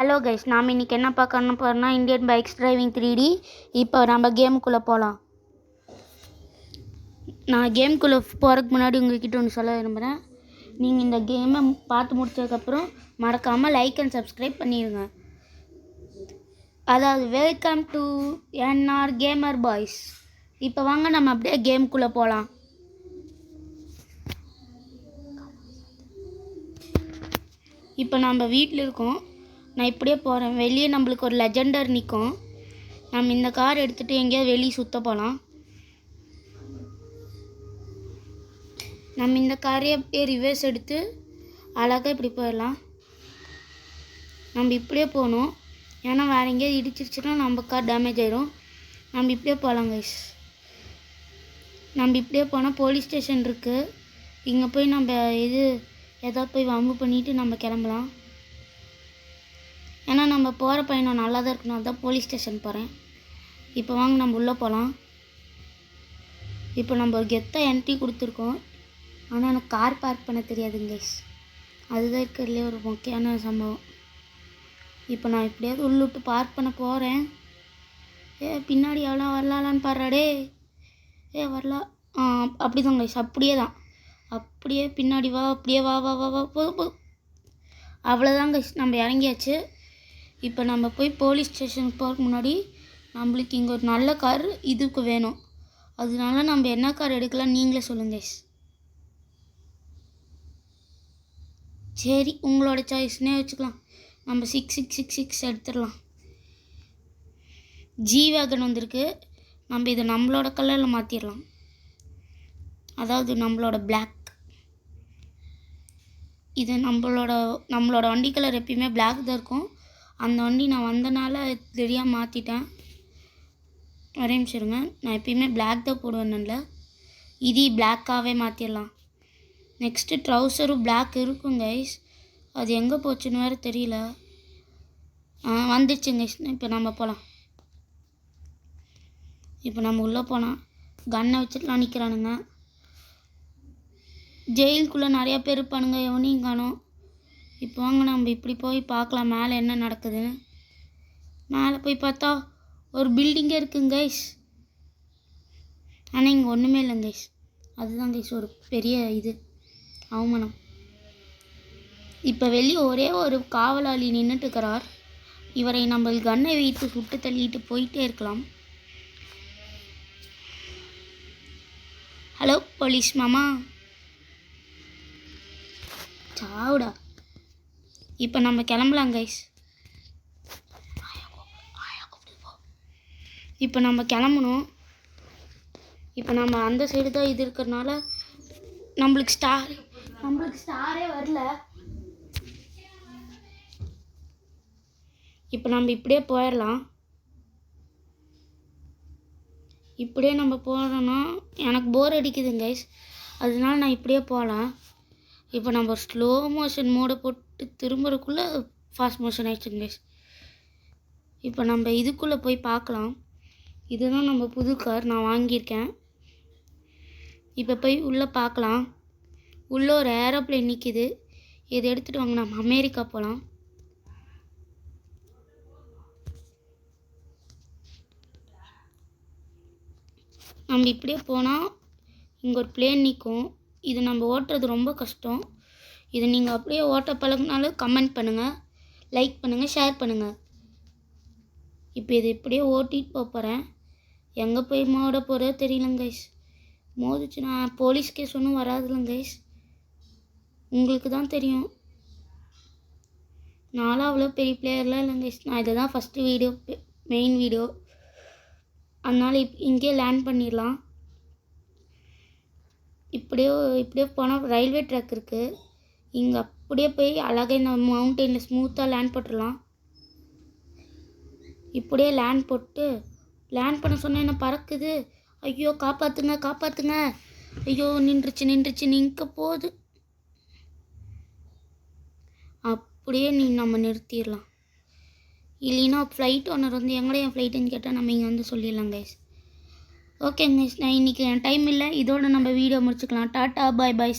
Hello guys, நாம் இன்றைக்கி என்ன பார்க்க போகிறோம்னா இந்தியன் பைக்ஸ் டிரைவிங் 3D. இப்போ நம்ம கேமுக்குள்ளே போகலாம். நான் கேமுக்குள்ளே போகிறதுக்கு முன்னாடி உங்கள்கிட்ட ஒன்று சொல்ல விரும்புகிறேன். நீங்கள் இந்த கேமை பார்த்து முடிச்சதுக்கப்புறம் மறக்காமல் லைக் அண்ட் சப்ஸ்கிரைப் பண்ணிடுங்க. அதாவது welcome to NR Gamer Boys. இப்போ வாங்க நம்ம அப்படியே கேமுக்குள்ளே போகலாம். இப்போ நம்ம வீட்டில் இருக்கோம். நான் இப்படியே போகிறேன். வெளியே நம்மளுக்கு ஒரு லெஜெண்டர் நிற்கும். நம்ம இந்த கார் எடுத்துகிட்டு எங்கேயாவது வெளியே சுற்ற போகலாம். நம்ம இந்த காரையே அப்படியே ரிவர்ஸ் எடுத்து அழகாக இப்படி போயிடலாம். நம்ம இப்படியே போகணும், ஏன்னா வேறு எங்கேயாவது இடிச்சிருச்சுன்னா நம்ம கார் டேமேஜ் ஆயிடும். நம்ம இப்படியே போகலாம் கைஸ். நம்ம இப்படியே போனால் போலீஸ் ஸ்டேஷன் இருக்குது. இங்கே போய் நம்ம எதாவது போய் வம்பு பண்ணிவிட்டு நம்ம கிளம்பலாம். ஏன்னா நம்ம போகிற பையனை நல்லா தான் இருக்கணும், அதுதான் போலீஸ் ஸ்டேஷன் போகிறேன். இப்போ வாங்க நம்ம உள்ளே போகலாம். இப்போ நம்ம ஒரு கெத்தாக என்ட்ரி கொடுத்துருக்கோம். ஆனால் எனக்கு கார் பார்க் பண்ண தெரியாதுங்க கைஸ். அதுதான் இருக்கிறதுலே ஒரு முக்கியமான சம்பவம். இப்போ நான் எப்படியாவது உள்ளிட்டு பார்க் பண்ண போகிறேன். பின்னாடி எவ்வளோ வரலான்னு பாடுறாடே. வரலாம். அப்படி தான் கைஸ், அப்படியே தான். அப்படியே பின்னாடி வா, அப்படியே வா வா வா வா போ. அவ்வளோதான் கைஸ், நம்ம இறங்கியாச்சு. இப்போ நம்ம போய் போலீஸ் ஸ்டேஷனுக்கு போகிறதுக்கு முன்னாடி நம்மளுக்கு இங்கே ஒரு நல்ல கார் இதுக்கு வேணும். அதனால நம்ம என்ன கார் எடுக்கலாம் நீங்களே சொல்லுங்க கைஸ். சரி, உங்களோட சாய்ஸ்னே வச்சுக்கலாம். நம்ம 6666 எடுத்துடலாம். ஜி வேகன் வந்திருக்கு. நம்ம இதை நம்மளோட கலரில் மாற்றிடலாம். அதாவது நம்மளோட பிளாக். இது நம்மளோட வண்டி கலர் எப்பயுமே பிளாக் தான் இருக்கும். அந்த வண்டி நான் வந்தனால தெரியாமல் மாற்றிட்டேன். ஒரே நிமிஷம் இருங்க. நான் எப்பயுமே பிளாக் தான் போடுவேன்ல, இது பிளாக்காகவே மாற்றிடலாம். நெக்ஸ்ட்டு ட்ரௌசரும் பிளாக் இருக்கும் கைஸ். அது எங்கே போச்சுன்னு வேறு தெரியல. வந்துடுச்சு கைஸ். இப்போ நம்ம போகலாம். இப்போ நம்ம உள்ளே போனால் கன்னை வச்சுட்டுலாம் நிற்கிறானுங்க. ஜெயிலுக்குள்ளே நிறையா பேர் இருப்பானுங்க, எவனையும் காணோம். இப்போ வாங்க நம்ம இப்படி போய் பார்க்கலாம் மேலே என்ன நடக்குதுன்னு. மேலே போய் பார்த்தா ஒரு பில்டிங்கே இருக்குங்க கைஸ். ஆனால் இங்கே ஒன்றுமே இல்லைங்க கைஸ். அதுதான் கைஸ் ஒரு பெரிய அவமானம். இப்போ வெளியே ஒரே ஒரு காவலாளி நின்றுட்டு இருக்கிறார். இவரை நம்ம கன்னை வைத்து சுட்டு தள்ளிட்டு போயிட்டே இருக்கலாம். ஹலோ போலீஸ் மாமா, சாவுடா. இப்போ நம்ம கிளம்பலாம் கைஸ். இப்போ நம்ம கிளம்பணும். இப்போ நம்ம அந்த சைடு தான் இது இருக்கிறதுனால நம்மளுக்கு ஸ்டாரே வரல. இப்போ நம்ம இப்படியே போயிடலாம். இப்படியே நம்ம போகிறோன்னா எனக்கு போர் அடிக்குதுங்க கைஸ். அதனால நான் இப்படியே போகலாம். இப்போ நம்ம ஸ்லோ மோஷன் மோடை போட்டு திரும்புறதுக்குள்ளே ஃபாஸ்ட் மோஷன் ஆகிடுச்சுங்க கைஸ். இப்போ நம்ம இதுக்குள்ளே போய் பார்க்கலாம். இதுதான் நம்ம புது கார் நான் வாங்கியிருக்கேன். இப்போ போய் உள்ளே பார்க்கலாம். உள்ளே ஒரு ஏரோப்ளேன் நிற்கிது. இதை எடுத்துகிட்டு வாங்க, நம்ம அமெரிக்கா போகலாம். நம்ம இப்படியே போனால் இங்கே ஒரு பிளேன் நிற்கும். இது நம்ம ஓட்டுறது ரொம்ப கஷ்டம். இது நீங்கள் அப்படியே ஓட்ட பழகினாலும் கமெண்ட் பண்ணுங்கள், லைக் பண்ணுங்கள், ஷேர் பண்ணுங்கள். இப்போ இது இப்படியே ஓட்டிகிட்டு போகிறேன். எங்கே போய் மோட போகிறதோ தெரியலங்க கைஸ். மோதிச்சுன்னா போலீஸ் கேஸ் ஒன்றும் வராதுல்லங்க கைஸ். உங்களுக்கு தான் தெரியும். நானும் அவ்வளோ பெரிய பிளேயர்லாம் இல்லைங்க கைஸ். நான் இதை தான் ஃபஸ்ட்டு மெயின் வீடியோ. அதனால் இங்கேயே லேண்ட் பண்ணிடலாம். இப்படியே போனால் ரயில்வே ட்ராக் இருக்குது. இங்கே அப்படியே போய் அழகாக இந்த மவுண்டெயினில் ஸ்மூத்தாக லேண்ட் போட்டுடலாம். இப்படியே லேண்ட் பண்ண சொன்னால் என்ன பறக்குது. ஐயோ காப்பாற்றுங்க. ஐயோ நின்றுச்சு நிற்க போகுது. அப்படியே நம்ம நிறுத்திடலாம். இல்லைன்னா ஃப்ளைட் ஓனர் வந்து எங்கடா என் ஃப்ளைட்டுன்னு கேட்டால் நம்ம இங்கே வந்து சொல்லிடலாம் கைஸ். ஓகே கைஸ், நான் இன்றைக்கி என் டைம் இல்லை. இதோட நம்ம வீடியோ முடிச்சுக்கலாம். டாட்டா பாய் பாய்.